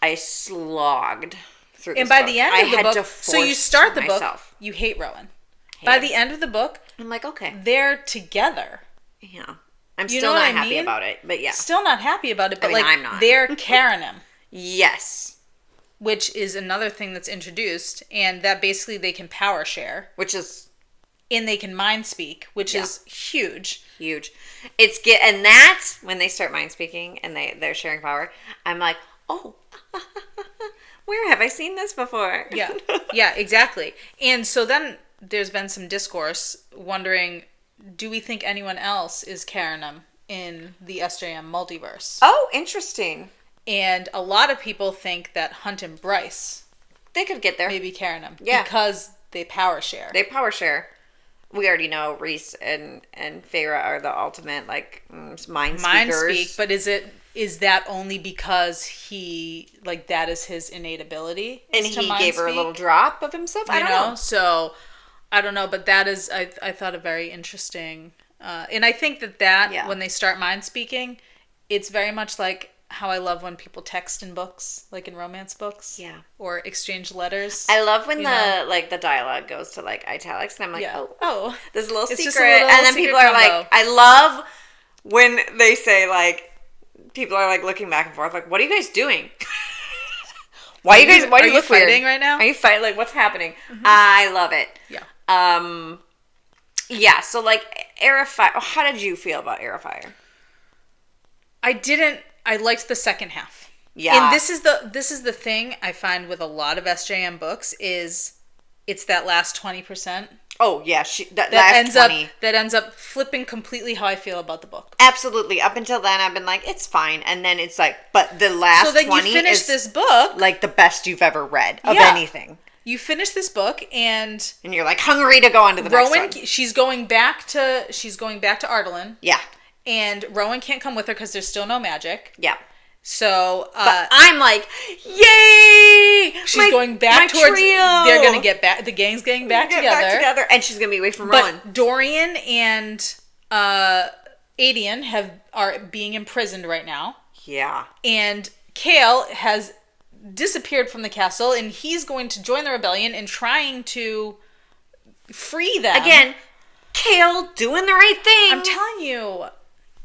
I slogged through this book. And by the end of the book, so you start the book, you hate Rowan. By the end of the book, I'm like, okay. They're together. Yeah. I'm still not happy about it, but yeah. Still not happy about it, but I'm not. They're Karanim. Yes. Which is another thing that's introduced, and that basically they can power share. Which is... And they can mind speak, which is huge. Huge. And that's when they start mind speaking and they're sharing power. I'm like, oh, where have I seen this before? Yeah. Yeah, exactly. And so then there's been some discourse wondering, do we think anyone else is Karanim in the SJM multiverse? Oh, interesting. And a lot of people think that Hunt and Bryce... They could get there. Maybe Karanim. Yeah. Because they power share. We already know Reese and Feyre are the ultimate mind speakers. Mind speak, but is that only because he that is his innate ability? And he gave her a little drop of himself? I don't know. So I don't know, but that is I thought a very interesting and I think that when they start mind speaking, it's very much like how I love when people text in books, in romance books. Yeah. Or exchange letters. I love when the dialogue goes to italics and I'm like, oh, there's a little secret. Just a little and then people are combo. I love when they say people are looking back and forth, what are you guys doing? Why are you look fighting weird? Right now? Are you fighting? What's happening? Mm-hmm. I love it. Yeah. Yeah, so like Heir of Fire. How did you feel about Heir of Fire? I liked the second half. Yeah. And this is the thing I find with a lot of SJM books is it's that last 20%. Oh yeah, that last 20. That ends up flipping completely how I feel about the book. Absolutely. Up until then, I've been like, it's fine, and then it's like, but the last so then 20 you finish is this book, like the best you've ever read of anything. You finish this book, and you're like hungry to go on to the next one. She's going back to Ardalan. Yeah. And Rowan can't come with her because there's still no magic. Yeah. So but I'm like, yay! She's going back towards trio. They're gonna get back. The gang's getting back together, and she's gonna be away from Rowan. But Dorian and Adian are being imprisoned right now. Yeah. And Kale has disappeared from the castle, and he's going to join the rebellion and trying to free them. Again, Kale doing the right thing. I'm telling you.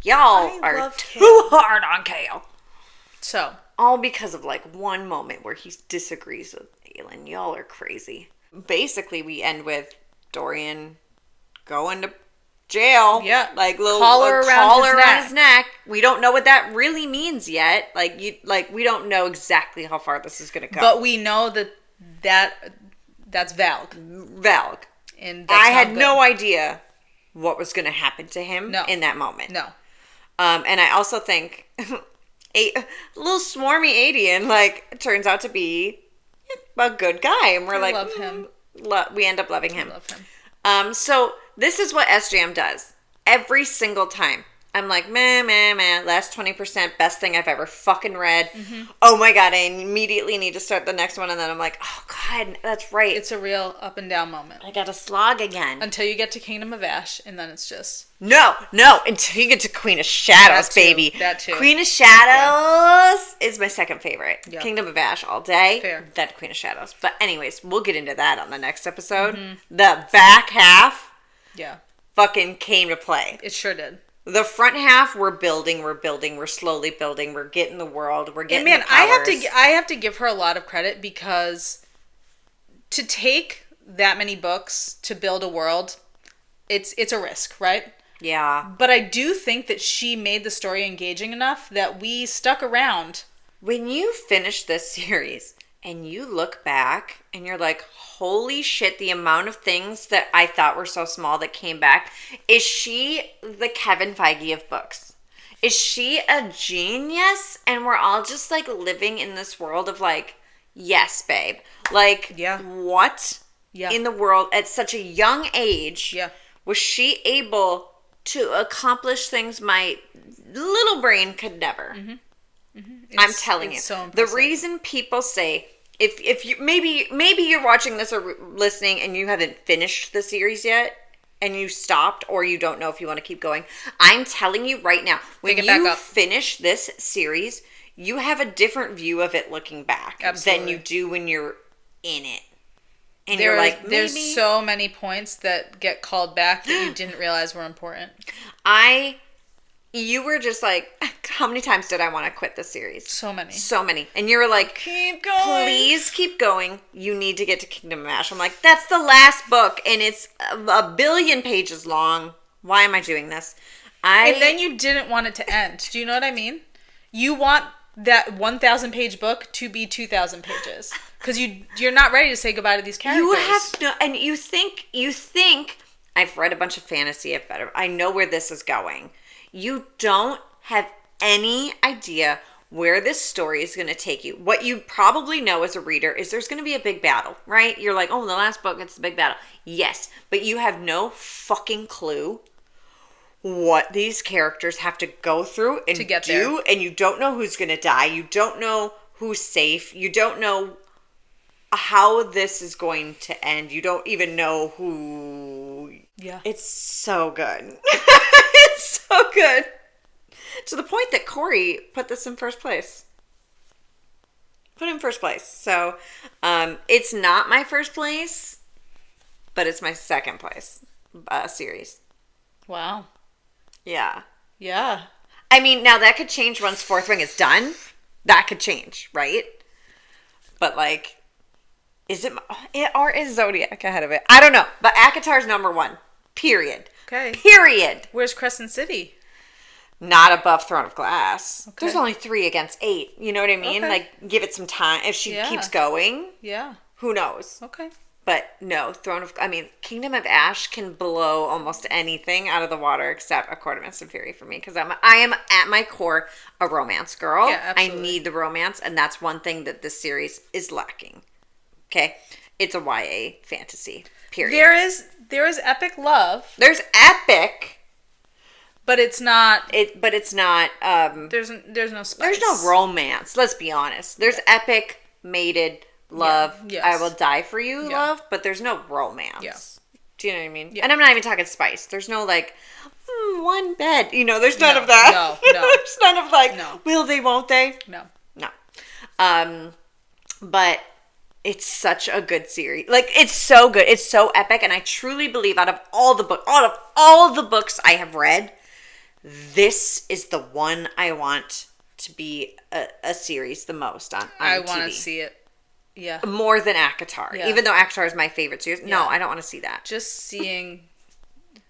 Y'all are too hard on Kale. So. All because of like one moment where he disagrees with Aelin. Y'all are crazy. Basically, we end with Dorian going to jail. Yeah. Like little collar around his neck. We don't know what that really means yet. We don't know exactly how far this is going to go. But we know that's Valg. Valg. And I had no idea what was going to happen to him in that moment. No. And I also think a little swarmy Adian turns out to be a good guy, and we're love him. We end up loving him. I love him. So this is what SJM does every single time. I'm like, meh, last 20%, best thing I've ever fucking read. Mm-hmm. Oh my God, I immediately need to start the next one. And then I'm like, oh God, that's right. It's a real up and down moment. I gotta slog again. Until you get to Kingdom of Ash, and then it's just... No, until you get to Queen of Shadows, baby. That too. Queen of Shadows is my second favorite. Yep. Kingdom of Ash all day. Fair. Then Queen of Shadows. But anyways, we'll get into that on the next episode. Mm-hmm. The back half fucking came to play. It sure did. The front half, we're building, we're slowly building, we're getting the world, we're getting the powers. I have to give her a lot of credit, because to take that many books to build a world, it's a risk, right? Yeah. But I do think that she made the story engaging enough that we stuck around. When you finish this series and you look back and you're like, holy shit, the amount of things that I thought were so small that came back. Is she the Kevin Feige of books? Is she a genius? And we're all just living in this world of yes, babe. What in the world at such a young age was she able to accomplish things my little brain could never? Mm-hmm. Mm-hmm. I'm telling you. So the reason people say, if you maybe you're watching this or listening and you haven't finished the series yet and you stopped, or you don't know if you want to keep going, I'm telling you right now, when you finish this series, you have a different view of it looking back than you do when you're in it. And you're like, maybe... There's so many points that get called back that you didn't realize were important. You were just like, how many times did I want to quit this series? So many. And you were like, keep going. Please keep going. You need to get to Kingdom of Ash. I'm like, that's the last book, and it's a billion pages long. Why am I doing this? And then you didn't want it to end. Do you know what I mean? You want that 1,000 page book to be 2,000 pages. Because you're not ready to say goodbye to these characters. You have to, and you think, I've read a bunch of fantasy, I know where this is going. You don't have any idea where this story is going to take you. What you probably know as a reader is there's going to be a big battle, right? You're like, oh, the last book, it's the big battle. Yes, but you have no fucking clue what these characters have to go through and to get there. And you don't know who's going to die. You don't know who's safe. You don't know how this is going to end. You don't even know who... Yeah. It's so good. It's so good. To the point that Corey put this in first place. Put it in first place. So, it's not my first place, but it's my second place series. Wow. Yeah. Yeah. I mean, now that could change once Fourth Ring is done. That could change, right? But is it, or is Zodiac ahead of it? I don't know. But ACOTAR's number one. Period. Okay. Period. Where's Crescent City? Not above Throne of Glass. Okay. There's only 3 against 8. You know what I mean? Okay. Like, give it some time. If she Yeah. keeps going, Yeah. who knows? Okay. But no, Kingdom of Ash can blow almost anything out of the water except A Court of Mist and Fury for me, because I am at my core a romance girl. Yeah, absolutely. I need the romance, and that's one thing that this series is lacking. Okay, it's a YA fantasy. Period. There is epic love, There's epic, but it's not. but it's not. There's no spice. There's no romance. Let's be honest. There's epic mated love. Yes. I will die for you, Yeah. love. But there's no romance. Yeah. Do you know what I mean? Yeah. And I'm not even talking spice. There's no like one bed. You know, there's none of that. No. There's none of like, No. will they, won't they? No. No. But it's such a good series. Like, it's so good. It's so epic. And I truly believe out of all the books I have read, this is the one I want to be a series the most on I TV. want to see it. Yeah. More than ACOTAR. Yeah. Even though ACOTAR is my favorite series. No, Yeah. I don't want to see that. Just seeing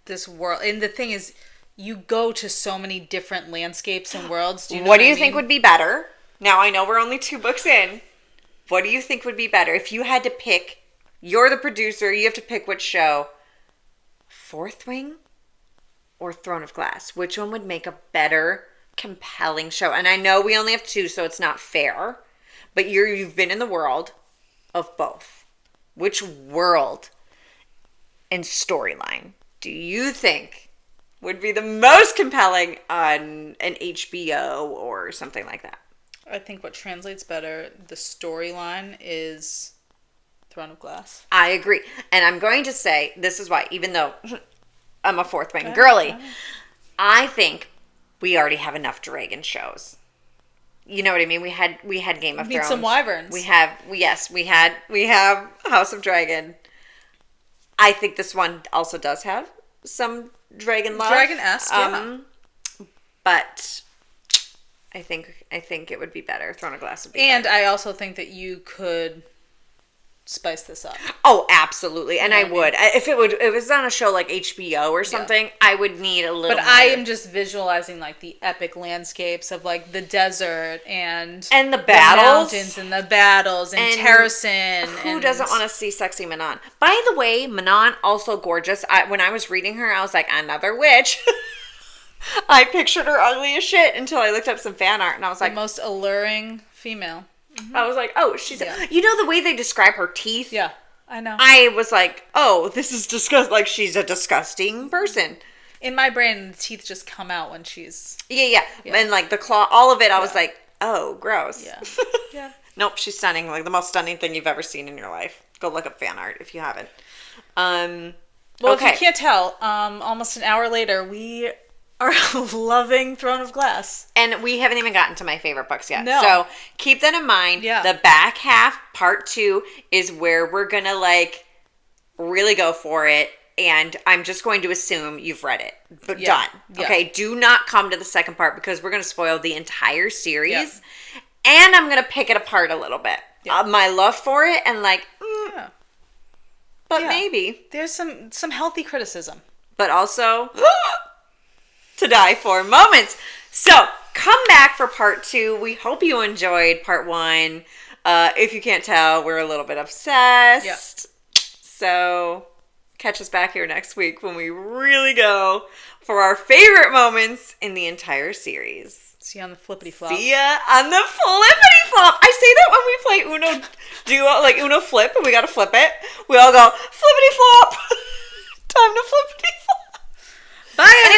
this world, and the thing is, you go to so many different landscapes and worlds. What do you think would be better? Now, I know we're only 2 books in. What do you think would be better? If you had to pick, you're the producer, you have to pick which show. Fourth Wing or Throne of Glass? Which one would make a better, compelling show? And I know we only have 2, so it's not fair. But you've been in the world of both. Which world and storyline do you think would be the most compelling on an HBO or something like that? I think what translates better, the storyline, is Throne of Glass. I agree. And I'm going to say, this is why, even though I'm a Fourth Wing girly, I think we already have enough dragon shows. You know what I mean? We had Game of Thrones. Need some wyverns. We have House of Dragon. I think this one also does have some dragon love. Dragon-esque, yeah. But I think it would be better. Throne of Glass would be And better. I also think that you could spice this up. Oh, absolutely. And You know I what I would. If it was on a show like HBO or something, I would need a little But more. I am just visualizing like the epic landscapes of like the desert and the battles. mountains and the battles and Terracin. Who doesn't want to see sexy Manon? By the way, Manon, also gorgeous. When I was reading her, I was like, another witch. I pictured her ugly as shit until I looked up some fan art, and I was the like, most alluring female? I was like, oh, she's. Yeah. You know the way they describe her teeth? Yeah, I know. I was like, oh, this is disgusting. Like, she's a disgusting person. In my brain, the teeth just come out when she's... Yeah. And like the claw, all of it, I was like, oh, gross. Yeah. Yeah. Nope, she's stunning. Like the most stunning thing you've ever seen in your life. Go look up fan art if you haven't. Well, okay. if you can't tell, almost an hour later, we are loving Throne of Glass. And we haven't even gotten to my favorite books yet. No. So keep that in mind. Yeah. The back half, part 2, is where we're going to like really go for it. And I'm just going to assume you've read it. But Yeah. done. Yeah. Okay. Do not come to the second part because we're going to spoil the entire series. Yeah. And I'm going to pick it apart a little bit. Yeah. My love for it and like, Yeah. but Yeah. maybe. There's some healthy criticism. But also to die for moments. So come back for part 2. We hope you enjoyed part 1. If you can't tell, we're a little bit obsessed. Yeah. So catch us back here next week when we really go for our favorite moments in the entire series. See you on the flippity flop. See ya on the flippity flop. I say that when we play Uno duo, like Uno flip, and we gotta flip it. We all go flippity flop. Time to flippity flop. Bye, everyone.